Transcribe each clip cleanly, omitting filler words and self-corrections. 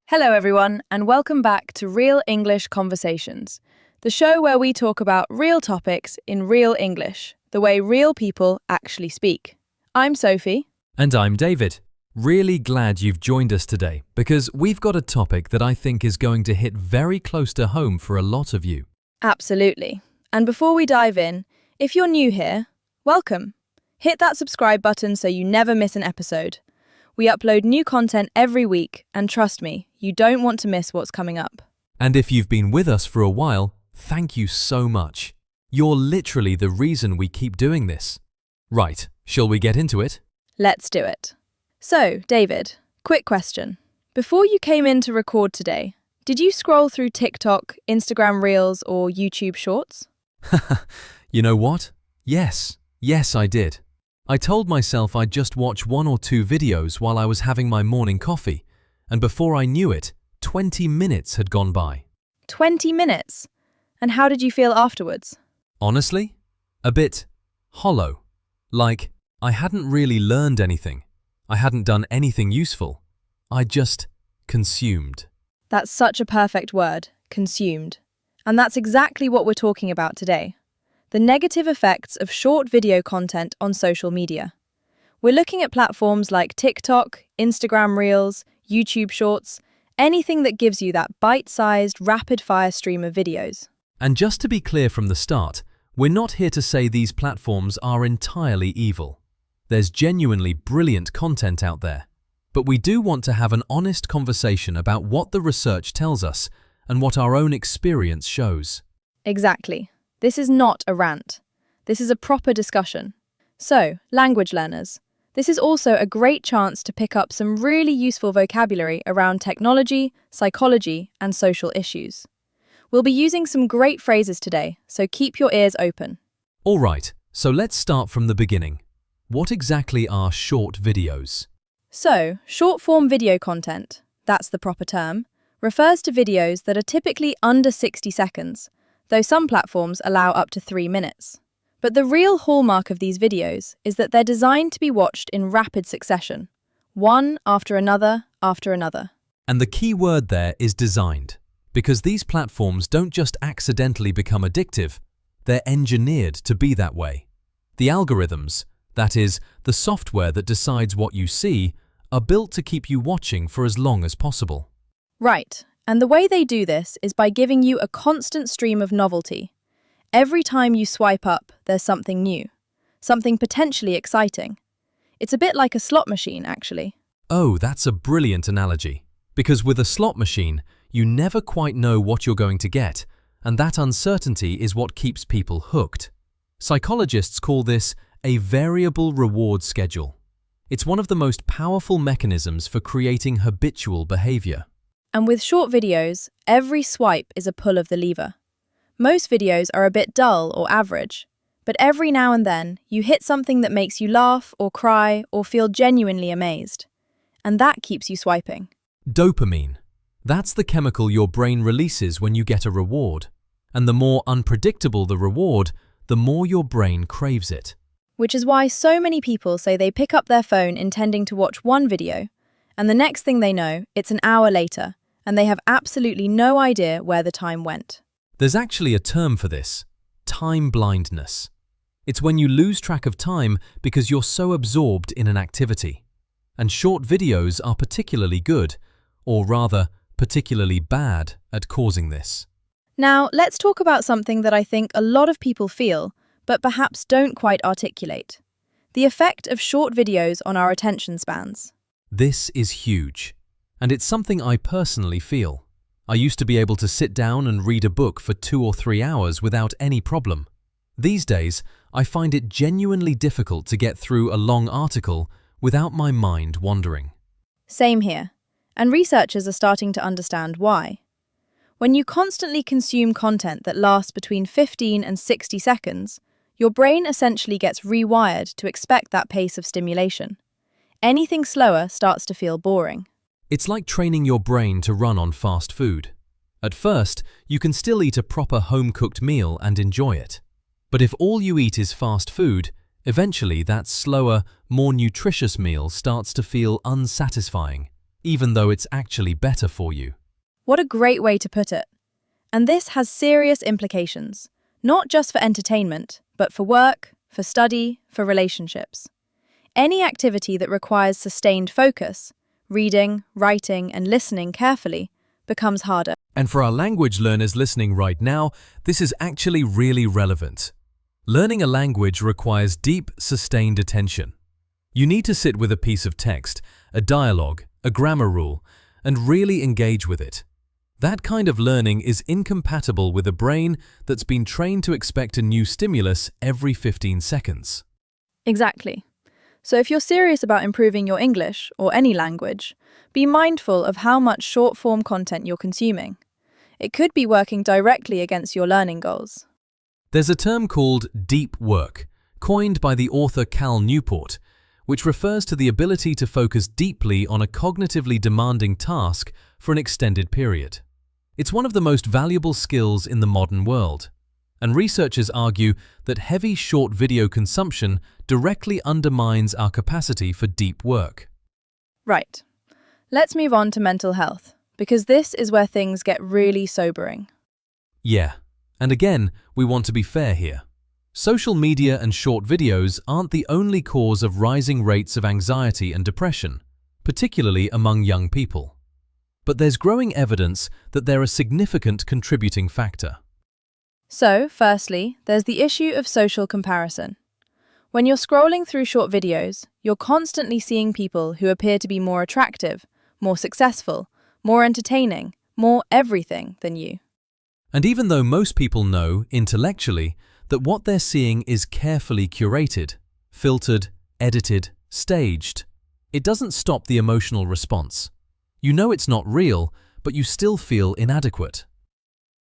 Hello, everyone, and welcome back to Real English Conversations, the show where we talk about real topics in real English, the way real people actually speak. I'm Sophie. And I'm David. Really glad you've joined us today because we've got a topic that I think is going to hit very close to home for a lot of you. Absolutely. And before we dive in, if you're new here, welcome. Hit that subscribe button so you never miss an episode. We upload new content every week, and trust me, you don't want to miss what's coming up. And if you've been with us for a while, thank you so much. You're literally the reason we keep doing this. Right, shall we get into it? Let's do it. So, David, quick question. Before you came in to record today, did you scroll through TikTok, Instagram Reels, or YouTube Shorts? You know what? Yes, I did. I told myself I'd just watch 1 or 2 videos while I was having my morning coffee, and before I knew it, 20 minutes had gone by. 20 minutes? And how did you feel afterwards? Honestly, a bit hollow. Like, I hadn't really learned anything. I hadn't done anything useful. I just consumed. That's such a perfect word, consumed. And that's exactly what we're talking about today. The negative effects of short video content on social media. We're looking at platforms like TikTok, Instagram Reels, YouTube Shorts, anything that gives you that bite-sized, rapid-fire stream of videos. And just to be clear from the start, we're not here to say these platforms are entirely evil. There's genuinely brilliant content out there. But we do want to have an honest conversation about what the research tells us and what our own experience shows. Exactly. This is not a rant. This is a proper discussion. So, language learners, this is also a great chance to pick up some really useful vocabulary around technology, psychology, and social issues. We'll be using some great phrases today, so keep your ears open. All right, so let's start from the beginning. What exactly are short videos? So, short-form video content, that's the proper term, refers to videos that are typically under 60 seconds, though some platforms allow up to 3 minutes. But the real hallmark of these videos is that they're designed to be watched in rapid succession, one after another after another. And the key word there is designed, because these platforms don't just accidentally become addictive, they're engineered to be that way. The algorithms, that is, the software that decides what you see, are built to keep you watching for as long as possible. Right. And the way they do this is by giving you a constant stream of novelty. Every time you swipe up, there's something new, something potentially exciting. It's a bit like a slot machine, actually. Oh, that's a brilliant analogy. Because with a slot machine, you never quite know what you're going to get, and that uncertainty is what keeps people hooked. Psychologists call this a variable reward schedule. It's one of the most powerful mechanisms for creating habitual behavior. And with short videos, every swipe is a pull of the lever. Most videos are a bit dull or average, but every now and then you hit something that makes you laugh or cry or feel genuinely amazed. And that keeps you swiping. Dopamine. That's the chemical your brain releases when you get a reward. And the more unpredictable the reward, the more your brain craves it. Which is why so many people say they pick up their phone intending to watch one video, and the next thing they know, it's an hour later, and they have absolutely no idea where the time went. There's actually a term for this: time blindness. It's when you lose track of time because you're so absorbed in an activity. And short videos are particularly good, or rather, particularly bad at causing this. Now, let's talk about something that I think a lot of people feel, but perhaps don't quite articulate. The effect of short videos on our attention spans. This is huge, and it's something I personally feel. I used to be able to sit down and read a book for 2 or 3 hours without any problem. These days, I find it genuinely difficult to get through a long article without my mind wandering. Same here, and researchers are starting to understand why. When you constantly consume content that lasts between 15 and 60 seconds, your brain essentially gets rewired to expect that pace of stimulation. Anything slower starts to feel boring. It's like training your brain to run on fast food. At first, you can still eat a proper home-cooked meal and enjoy it. But if all you eat is fast food, eventually that slower, more nutritious meal starts to feel unsatisfying, even though it's actually better for you. What a great way to put it. And this has serious implications, not just for entertainment, but for work, for study, for relationships. Any activity that requires sustained focus, reading, writing, and listening carefully, becomes harder. And for our language learners listening right now, this is actually really relevant. Learning a language requires deep, sustained attention. You need to sit with a piece of text, a dialogue, a grammar rule, and really engage with it. That kind of learning is incompatible with a brain that's been trained to expect a new stimulus every 15 seconds. Exactly. So if you're serious about improving your English, or any language, be mindful of how much short-form content you're consuming. It could be working directly against your learning goals. There's a term called deep work, coined by the author Cal Newport, which refers to the ability to focus deeply on a cognitively demanding task for an extended period. It's one of the most valuable skills in the modern world, and researchers argue that heavy short video consumption directly undermines our capacity for deep work. Right. Let's move on to mental health, because this is where things get really sobering. Yeah, and again, we want to be fair here. Social media and short videos aren't the only cause of rising rates of anxiety and depression, particularly among young people. But there's growing evidence that they're a significant contributing factor. So, firstly, there's the issue of social comparison. When you're scrolling through short videos, you're constantly seeing people who appear to be more attractive, more successful, more entertaining, more everything than you. And even though most people know, intellectually, that what they're seeing is carefully curated, filtered, edited, staged, it doesn't stop the emotional response. You know it's not real, but you still feel inadequate.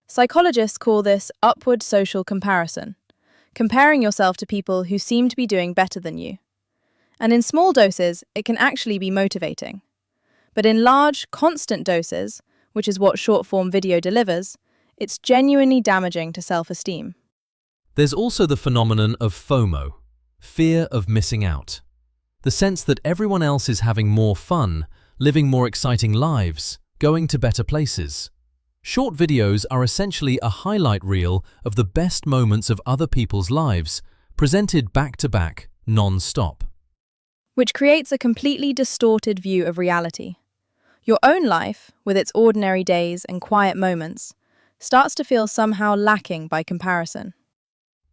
Psychologists call this upward social comparison, comparing yourself to people who seem to be doing better than you. And in small doses, it can actually be motivating. But in large, constant doses, which is what short-form video delivers, it's genuinely damaging to self-esteem. There's also the phenomenon of FOMO, fear of missing out. The sense that everyone else is having more fun, living more exciting lives, going to better places. Short videos are essentially a highlight reel of the best moments of other people's lives, presented back-to-back, non-stop. Which creates a completely distorted view of reality. Your own life, with its ordinary days and quiet moments, starts to feel somehow lacking by comparison.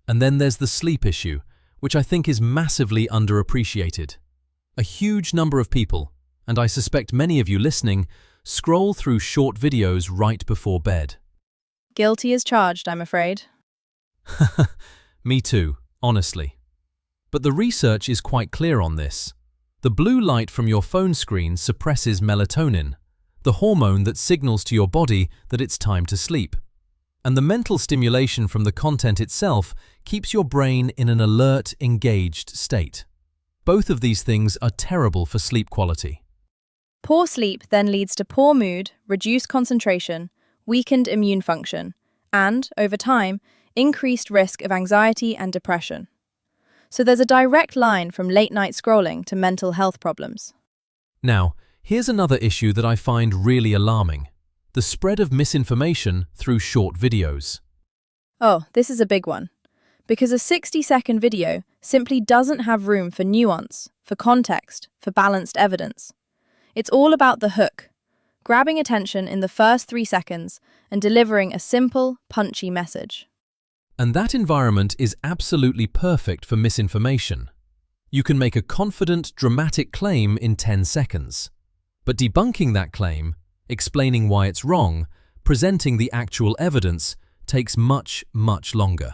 And then there's the sleep issue, which I think is massively underappreciated. A huge number of people, and I suspect many of you listening, scroll through short videos right before bed. Guilty as charged, I'm afraid. Me too, honestly. But the research is quite clear on this. The blue light from your phone screen suppresses melatonin, the hormone that signals to your body that it's time to sleep. And the mental stimulation from the content itself keeps your brain in an alert, engaged state. Both of these things are terrible for sleep quality. Poor sleep then leads to poor mood, reduced concentration, weakened immune function, and, over time, increased risk of anxiety and depression. So there's a direct line from late-night scrolling to mental health problems. Now, here's another issue that I find really alarming: the spread of misinformation through short videos. Oh, this is a big one. Because a 60-second video simply doesn't have room for nuance, for context, for balanced evidence. It's all about the hook, grabbing attention in the first 3 seconds and delivering a simple, punchy message. And that environment is absolutely perfect for misinformation. You can make a confident, dramatic claim in 10 seconds. But debunking that claim, explaining why it's wrong, presenting the actual evidence, takes much, much longer.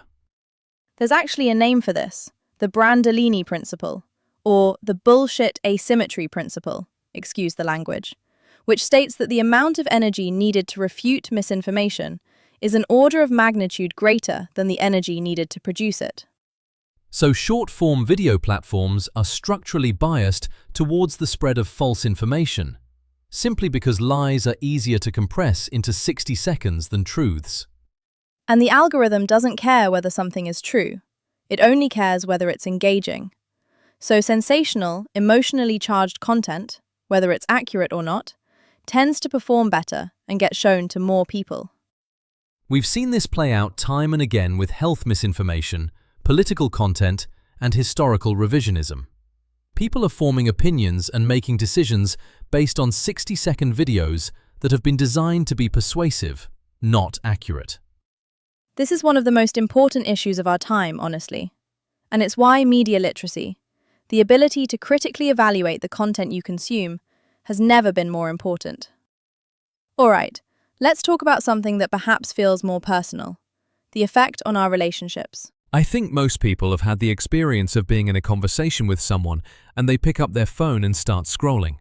There's actually a name for this, the Brandolini principle, or the bullshit asymmetry principle, excuse the language, which states that the amount of energy needed to refute misinformation is an order of magnitude greater than the energy needed to produce it. So short-form video platforms are structurally biased towards the spread of false information, simply because lies are easier to compress into 60 seconds than truths. And the algorithm doesn't care whether something is true. It only cares whether it's engaging. So sensational, emotionally charged content, whether it's accurate or not, tends to perform better and get shown to more people. We've seen this play out time and again with health misinformation, political content, and historical revisionism. People are forming opinions and making decisions based on 60-second videos that have been designed to be persuasive, not accurate. This is one of the most important issues of our time, honestly. And it's why media literacy, the ability to critically evaluate the content you consume, has never been more important. All right, let's talk about something that perhaps feels more personal: the effect on our relationships. I think most people have had the experience of being in a conversation with someone and they pick up their phone and start scrolling.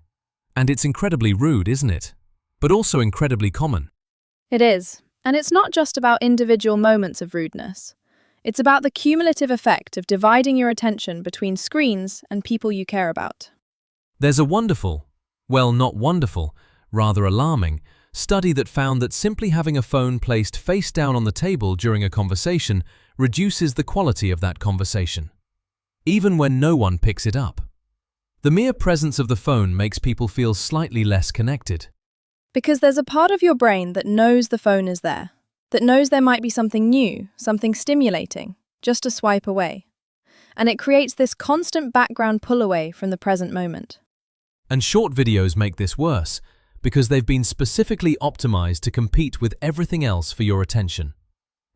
And it's incredibly rude, isn't it? But also incredibly common. It is, and it's not just about individual moments of rudeness. It's about the cumulative effect of dividing your attention between screens and people you care about. There's a wonderful, well, not wonderful, rather alarming, study that found that simply having a phone placed face down on the table during a conversation reduces the quality of that conversation, even when no one picks it up. The mere presence of the phone makes people feel slightly less connected. Because there's a part of your brain that knows the phone is there, that knows there might be something new, something stimulating, just a swipe away. And it creates this constant background pull away from the present moment. And short videos make this worse, because they've been specifically optimized to compete with everything else for your attention,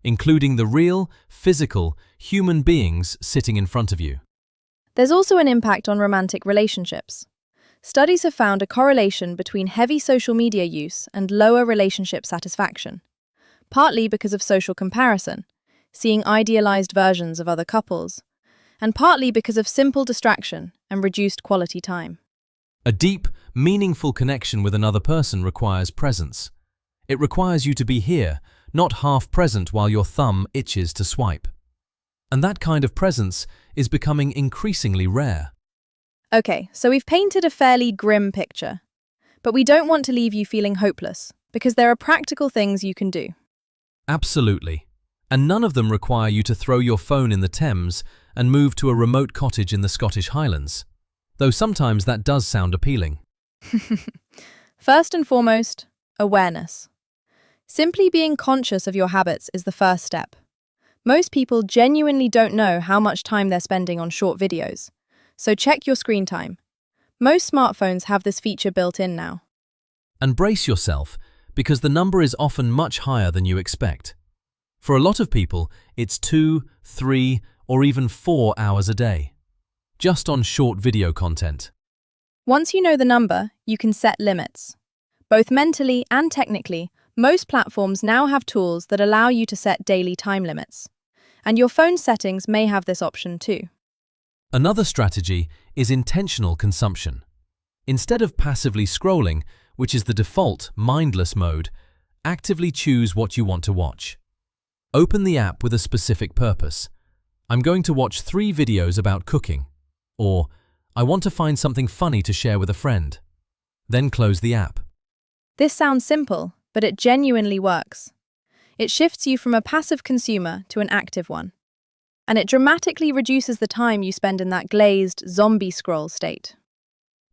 including the real, physical, human beings sitting in front of you. There's also an impact on romantic relationships. Studies have found a correlation between heavy social media use and lower relationship satisfaction, partly because of social comparison, seeing idealized versions of other couples, and partly because of simple distraction and reduced quality time. A deep, meaningful connection with another person requires presence. It requires you to be here, not half present while your thumb itches to swipe. And that kind of presence is becoming increasingly rare. Okay, so we've painted a fairly grim picture. But we don't want to leave you feeling hopeless, because there are practical things you can do. Absolutely. And none of them require you to throw your phone in the Thames and move to a remote cottage in the Scottish Highlands. Though sometimes that does sound appealing. First and foremost, awareness. Simply being conscious of your habits is the first step. Most people genuinely don't know how much time they're spending on short videos, so check your screen time. Most smartphones have this feature built in now. And brace yourself, because the number is often much higher than you expect. For a lot of people, it's 2, 3, or even 4 hours a day, just on short video content. Once you know the number, you can set limits. Both mentally and technically, most platforms now have tools that allow you to set daily time limits. And your phone settings may have this option too. Another strategy is intentional consumption. Instead of passively scrolling, which is the default mindless mode, actively choose what you want to watch. Open the app with a specific purpose. I'm going to watch 3 videos about cooking. Or, I want to find something funny to share with a friend. Then close the app. This sounds simple, but it genuinely works. It shifts you from a passive consumer to an active one. And it dramatically reduces the time you spend in that glazed, zombie scroll state.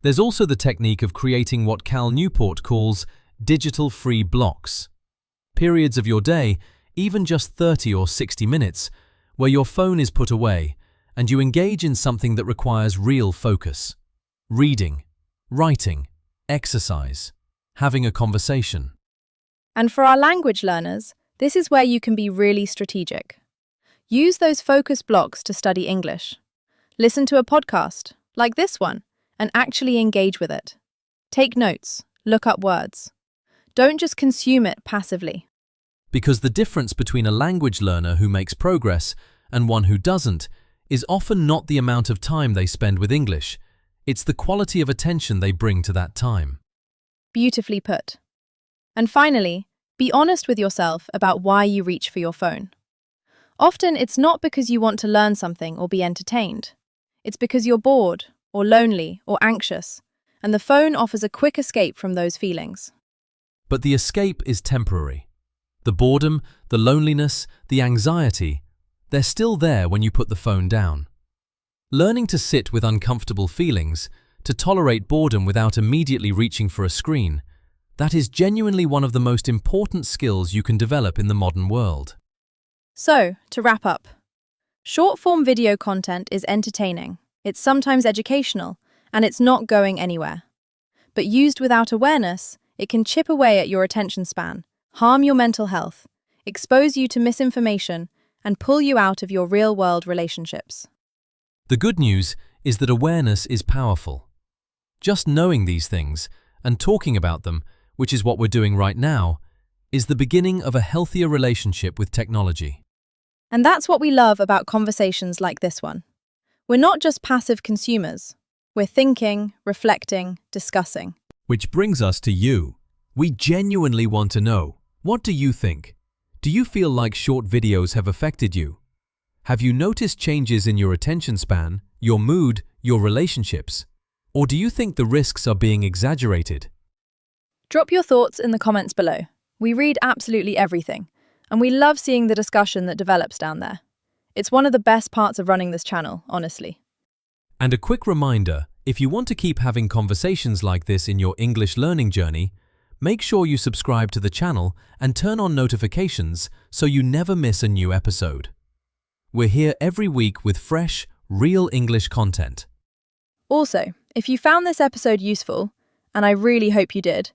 There's also the technique of creating what Cal Newport calls digital-free blocks. Periods of your day, even just 30 or 60 minutes, where your phone is put away and you engage in something that requires real focus. Reading, writing, exercise, having a conversation. And for our language learners, this is where you can be really strategic. Use those focus blocks to study English. Listen to a podcast, like this one, and actually engage with it. Take notes, look up words. Don't just consume it passively. Because the difference between a language learner who makes progress and one who doesn't is often not the amount of time they spend with English, it's the quality of attention they bring to that time. Beautifully put. And finally, be honest with yourself about why you reach for your phone. Often it's not because you want to learn something or be entertained. It's because you're bored, or lonely, or anxious, and the phone offers a quick escape from those feelings. But the escape is temporary. The boredom, the loneliness, the anxiety, they're still there when you put the phone down. Learning to sit with uncomfortable feelings, to tolerate boredom without immediately reaching for a screen, That is genuinely one of the most important skills you can develop in the modern world. So, to wrap up, short-form video content is entertaining, it's sometimes educational, and it's not going anywhere. But used without awareness, it can chip away at your attention span, harm your mental health, expose you to misinformation, and pull you out of your real-world relationships. The good news is that awareness is powerful. Just knowing these things and talking about them, which is what we're doing right now, is the beginning of a healthier relationship with technology. And that's what we love about conversations like this one. We're not just passive consumers. We're thinking, reflecting, discussing. Which brings us to you. We genuinely want to know, what do you think? Do you feel like short videos have affected you? Have you noticed changes in your attention span, your mood, your relationships? Or do you think the risks are being exaggerated? Drop your thoughts in the comments below. We read absolutely everything, and we love seeing the discussion that develops down there. It's one of the best parts of running this channel, honestly. And a quick reminder, if you want to keep having conversations like this in your English learning journey, make sure you subscribe to the channel and turn on notifications so you never miss a new episode. We're here every week with fresh, real English content. Also, if you found this episode useful, and I really hope you did,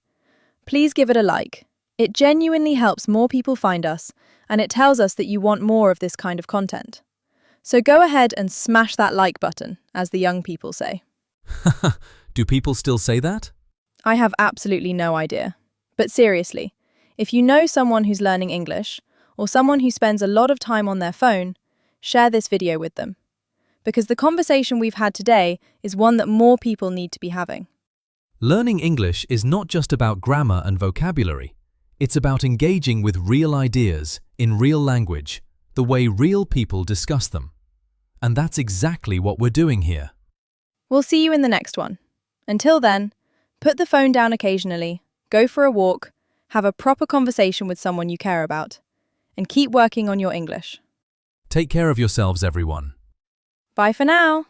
please give it a like. It genuinely helps more people find us, and it tells us that you want more of this kind of content. So go ahead and smash that like button, as the young people say. Do people still say that? I have absolutely no idea. But seriously, if you know someone who's learning English, or someone who spends a lot of time on their phone, share this video with them. Because the conversation we've had today is one that more people need to be having. Learning English is not just about grammar and vocabulary. It's about engaging with real ideas, in real language, the way real people discuss them. And that's exactly what we're doing here. We'll see you in the next one. Until then, put the phone down occasionally, go for a walk, have a proper conversation with someone you care about, and keep working on your English. Take care of yourselves, everyone. Bye for now.